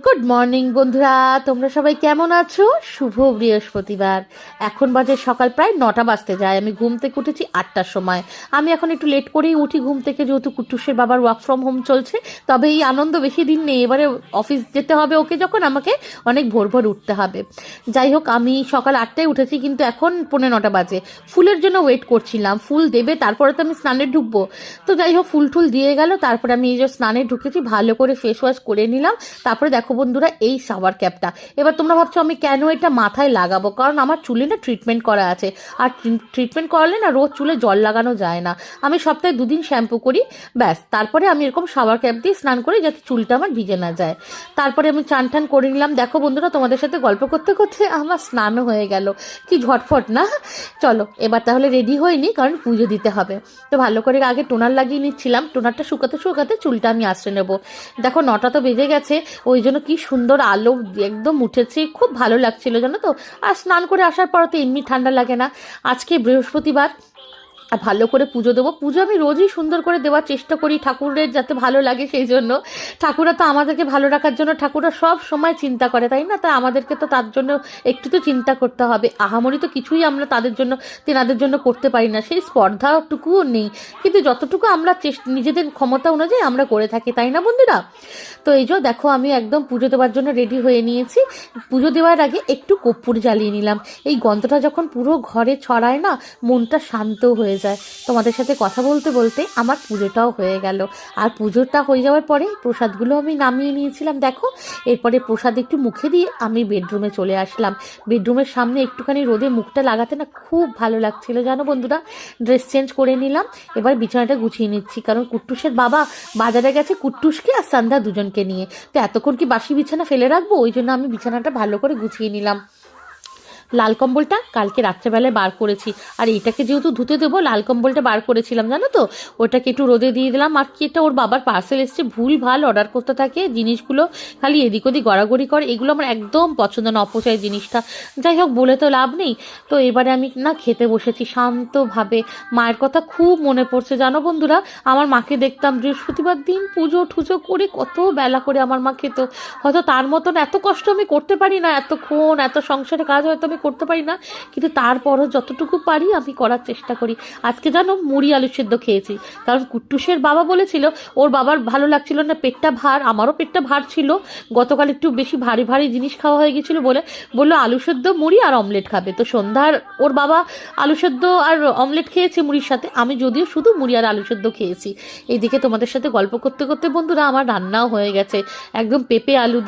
Good morning বন্ধুরা, তোমরা সবাই কেমন আছো? শুভ বৃহস্পতিবার। এখন বাজে সকাল প্রায় 9টা বাজতে যায়। আমি ঘুম থেকে উঠেছি 8টার সময়। আমি এখন একটু লেট করেই উঠি ঘুম থেকে, যেহেতু কুট্টুসের বাবার ওয়ার্ক ফ্রম হোম চলছে। তবে এই আনন্দ বেশি দিন নেই, এবারে অফিস যেতে হবে ওকে, যখন আমাকে অনেক ভোর ভোর উঠতে হবে। যাই হোক, আমি সকাল 8টায় উঠেছি, কিন্তু এখন 9:45 বাজে। ফুলের জন্য ওয়েট করছিলাম, ফুল দেবে তারপরে তো আমি স্নানে ঢুকবো। তো যাই হোক, ফুল টুল দিয়ে গেল, তারপরে আমি এই যে স্নানে ঢুকেছি, ভালো করে ফেস ওয়াশ করে নিলাম। তারপরে দেখো বন্ধুরা, এই শাওয়ার ক্যাপটা, এবার তোমরা ভাবছো আমি কেন এটা মাথায় লাগাবো, কারণ আমার চুলে না ট্রিটমেন্ট করা আছে। আর ট্রিটমেন্ট করালে না রোজ চুলে জল লাগানো যায় না। আমি সপ্তাহে 2 দিন শ্যাম্পু করি, ব্যাস। তারপরে আমি এরকম শাওয়ার ক্যাপ দিয়ে স্নান করি, যাতে চুলটা আমার ভিজে না যায়। তারপরে আমি চান টান করে নিলাম। দেখো বন্ধুরা, তোমাদের সাথে গল্প করতে করতে আমার স্নানও হয়ে গেল। কি ঝটফট না? চলো এবার তাহলে রেডি হয়নি, কারণ পুজো দিতে হবে। তো ভালো করে আগে টোনার লাগিয়ে নিচ্ছিলাম, টোনারটা শুকাতে শুকাতে চুলটা আমি আঁচড়ে নেবো। দেখো 9টা তো বেজে গেছে, ওই জন্য কি সুন্দর আলো একদম উঠেছে, খুব ভালো লাগছিল জানো তো। আর স্নান করে আসার পর তো এমনি ঠান্ডা লাগে না। আজকে বৃহস্পতিবার, আর ভালো করে পুজো দেবো। পুজো আমি রোজই সুন্দর করে দেওয়ার চেষ্টা করি, ঠাকুরের যাতে ভালো লাগে সেই জন্য। ঠাকুররা তো আমাদেরকে ভালো রাখার জন্য, ঠাকুররা সব সময় চিন্তা করে, তাই না? তাই আমাদেরকে তো তার জন্য একটু তো চিন্তা করতে হবে। আহামরি তো কিছুই আমরা তাদের জন্য, তেনাদের জন্য করতে পারি না, সেই স্পর্ধাটুকুও নেই। কিন্তু যতটুকু আমরা নিজেদের ক্ষমতা অনুযায়ী আমরা করে থাকি, তাই না বন্ধুরা? তো এই যে দেখো, আমি একদম পুজো দেওয়ার জন্য রেডি হয়ে নিয়েছি। পুজো দেওয়ার আগে একটু কর্পূর জ্বালিয়ে নিলাম। এই গন্ধটা যখন পুরো ঘরে ছড়ায় না, মনটা শান্ত হয়ে যায়। তোমাদের সাথে কথা বলতে বলতে আমার পুজোটাও হয়ে গেল। আর পুজোটা হয়ে যাওয়ার পরে প্রসাদগুলো আমি নামিয়ে নিয়েছিলাম দেখো। এরপরে প্রসাদ একটু মুখে দিয়ে আমি বেডরুমে চলে আসলাম। বেডরুমের সামনে একটুখানি রোদে মুখটা লাগাতে না খুব ভালো লাগছিল জানো বন্ধুরা। ড্রেস চেঞ্জ করে নিলাম, এবার বিছানাটা গুছিয়ে নিচ্ছি, কারণ কুট্টুসের বাবা বাজারে গেছে কুট্টুসকে আর সন্ধ্যা দুজনকে নিয়ে। তো এতক্ষণ কি বাসি বিছানা ফেলে রাখবো? ওই জন্য আমি বিছানাটা ভালো করে গুছিয়ে নিলাম। লাল কম্বলটা কালকে রাত্রেবেলায় বার করেছি, আর এটাকে যেহেতু ধুতে দেবো, লাল কম্বলটা বার করেছিলাম জানো তো, ওটাকে একটু রোদে দিয়ে দিলাম। আর কি, এটা ওর বাবার পার্সেল এসছে, ভুল ভাল অর্ডার করতে থাকে, জিনিসগুলো খালি এদিক ওদিক গড়াগড়ি করে, এগুলো আমার একদম পছন্দ না, অপচয় জিনিসটা। যাই হোক, বলে তো লাভ নেই। তো এবারে আমি না খেতে বসেছি শান্তভাবে। মায়ের কথা খুব মনে পড়ছে জানো বন্ধুরা। আমার মাকে দেখতাম বৃহস্পতিবার দিন পুজো টুজো করে কত বেলা করে আমার মা খেত। হয়তো তার মতন এত কষ্ট আমি করতে পারি না, এতক্ষণ এত সংসারে কাজ হয়তো আমি করতে পারি না, কিন্তু তারপরও যতটুকু পারি আমি করার চেষ্টা করি। আজকে জানো, মুড়ি আলু সেদ্ধ খেয়েছি, কারণ কুট্টুসের বাবা বলেছিল ওর বাবার ভালো লাগছিল না, পেটটা ভার, আমারও পেটটা ভার ছিল। গতকাল একটু বেশি ভারী ভারী জিনিস খাওয়া হয়ে গেছিল বলে বললো আলু সেদ্ধ মুড়ি আর অমলেট খাবে। তো সন্ধ্যার ওর বাবা আলু সেদ্ধ আর অমলেট খেয়েছে মুড়ির সাথে, আমি যদিও শুধু মুড়ি আর আলু সেদ্ধ খেয়েছি। এইদিকে তোমাদের সাথে গল্প করতে করতে বন্ধুরা আমার রান্নাও হয়ে গেছে, একদম পেঁপে আলু